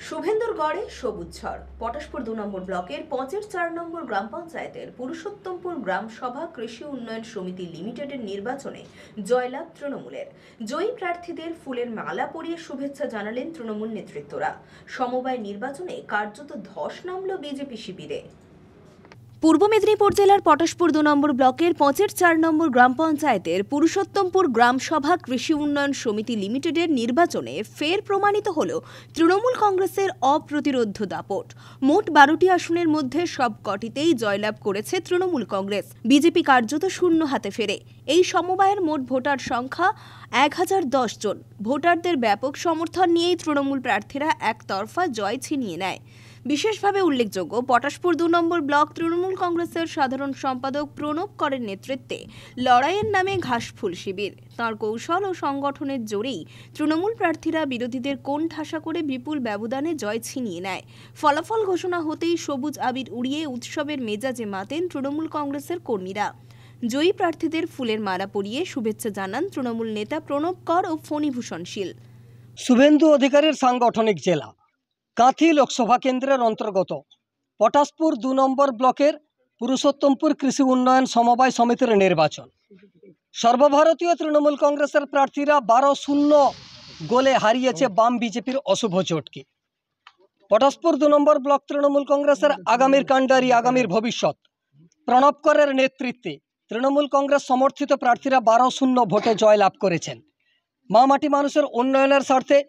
শুভেন্দুরগড়ে সবুজ ঝড়। পটাশপুর ২ নম্বর ব্লকের ৪ নম্বর গ্রাম পঞ্চায়েতের পুরুষোত্তমপুর গ্রাম সভা কৃষি উন্নয়ন সমিতি লিমিটেডের নির্বাচনে জয়লাভ তৃণমূলের। জয়ী প্রার্থীদের ফুলের মালা পরিয়ে শুভেচ্ছা জানালেন তৃণমূল নেতৃত্বরা। সমবায় নির্বাচনে কার্যত ধস নামল বিজেপি শিবিরে। পূর্ব মেদিনীপুর জেলার পটাশপুর ২ নম্বর ব্লকের ৪ নম্বর গ্রাম পঞ্চায়েতের পুরুষোত্তমপুর গ্রাম সভা কৃষি উন্নয়ন সমিতি লিমিটেডের নির্বাচনে ফের প্রমাণিত হল তৃণমূল কংগ্রেসের অপ্রতিরোধ্য দাপট। মোট ১২টি আসনের মধ্যে সবকটিতেই জয়লাভ করেছে তৃণমূল কংগ্রেস। বিজেপি কার্যত শূন্য হাতে ফেরে। এই সমবায়ের মোট ভোটার সংখ্যা ১০১০ জন। ভোটারদের ব্যাপক সমর্থন নিয়েই তৃণমূল প্রার্থীরা একতরফা জয় ছিনিয়ে নেয়। বিশেষভাবে উল্লেখযোগ্য, পটাশপুর ২ নম্বর ব্লক তৃণমূল কংগ্রেসের সাধারণ সম্পাদক প্রণব করের নেতৃত্বে লড়াইয়ের নামে ঘাসফুল শিবির। তাঁর কৌশল ও সংগঠনের জোরেই তৃণমূল প্রার্থীরা বিরোধীদের কোণঠাসা করে বিপুল ব্যবধানে জয় ছিনিয়ে নেয়। ফলাফল ঘোষণা হতেই সবুজ আবির উড়িয়ে উৎসবের মেজাজে মাতেন তৃণমূল কংগ্রেসের কর্মীরা। জয়ী প্রার্থীদের ফুলের মালা পরিয়ে শুভেচ্ছা জানান তৃণমূল নেতা প্রণব কর ও ফণীভূষণ শীল। শুভেন্দু অধিকারীর সাংগঠনিক জেলা কাঁথি লোকসভা কেন্দ্রের অন্তর্গত পটাশপুর ২ নম্বর ব্লকের পুরুষোত্তমপুর কৃষি উন্নয়ন সমবায় সমিতির নির্বাচন। সর্বভারতীয় তৃণমূল কংগ্রেসের প্রার্থীরা ১২-০ গোলে হারিয়েছে বাম বিজেপির অশুভ চোটকে। পটাশপুর ২ নম্বর ব্লক তৃণমূল কংগ্রেসের আগামীর কাণ্ডারি, আগামীর ভবিষ্যৎ প্রণব করের নেতৃত্বে তৃণমূল কংগ্রেস সমর্থিত প্রার্থীরা ১২-০ ভোটে জয়লাভ করেছেন। মা মাটি মানুষের উন্নয়নের স্বার্থে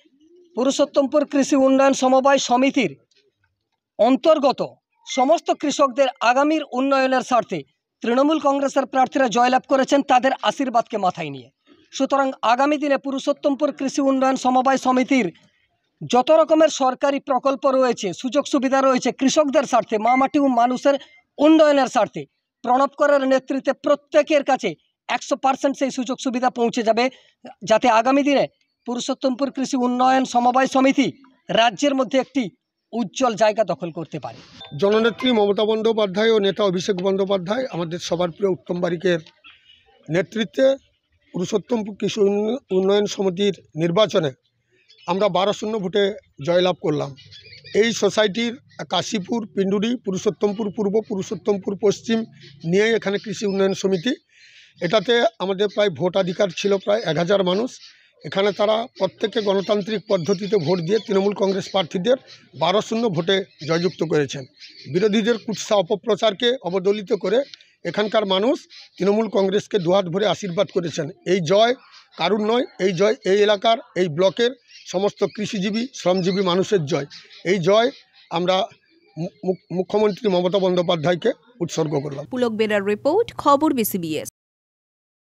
পুরুষোত্তমপুর কৃষি উন্নয়ন সমবায় সমিতির অন্তর্গত সমস্ত কৃষকদের আগামীর উন্নয়নের স্বার্থে তৃণমূল কংগ্রেসের প্রার্থীরা জয়লাভ করেছেন তাদের আশীর্বাদকে মাথায় নিয়ে। সুতরাং আগামী দিনে পুরুষোত্তমপুর কৃষি উন্নয়ন সমবায় সমিতির যত রকমের সরকারি প্রকল্প রয়েছে, সুযোগ সুবিধা রয়েছে কৃষকদের স্বার্থে, মা মাটি ও মানুষের উন্নয়নের স্বার্থে প্রণব করের নেতৃত্বে প্রত্যেকের কাছে ১০০% সেই সুযোগ সুবিধা পৌঁছে যাবে, যাতে আগামী দিনে পুরুষোত্তমপুর কৃষি উন্নয়ন সমবায় সমিতি রাজ্যের মধ্যে একটি উজ্জ্বল জায়গা দখল করতে পারে। জননেত্রী মমতা বন্দ্যোপাধ্যায় ও নেতা অভিষেক বন্দ্যোপাধ্যায় আমাদের সবার প্রিয় উত্তম বারিকের নেতৃত্বে পুরুষোত্তমপুর কৃষি উন্নয়ন সমিতির নির্বাচনে আমরা ১২-০ ভোটে জয়লাভ করলাম। এই সোসাইটির কাশীপুর, পিণ্ডুরি, পুরুষোত্তমপুর পূর্ব, পুরুষোত্তমপুর পশ্চিম নিয়ে এখানে কৃষি উন্নয়ন সমিতি। এটাতে আমাদের প্রায় ভোটাধিকার ছিল প্রায় ১,০০০ মানুষ। এখানে তারা প্রত্যেকে গণতান্ত্রিক পদ্ধতিতে ভোট দিয়ে তৃণমূল কংগ্রেস প্রার্থীদের ১২-০ ভোটে জয়যুক্ত করেছেন। বিরোধীদের কুৎসা অপপ্রচারকে অবদলিত করে এখানকার মানুষ তৃণমূল কংগ্রেসকে দুহাত ভরে আশীর্বাদ করেছেন। এই জয় কারুর নয়, এই জয় এই এলাকার, এই ব্লকের সমস্ত কৃষিজীবী, শ্রমজীবী মানুষের জয়। এই জয় আমরা মুখ্যমন্ত্রী মমতা বন্দ্যোপাধ্যায়কে উৎসর্গ করলাম। পুলক বেরার রিপোর্ট, খবর বিসিবিএস।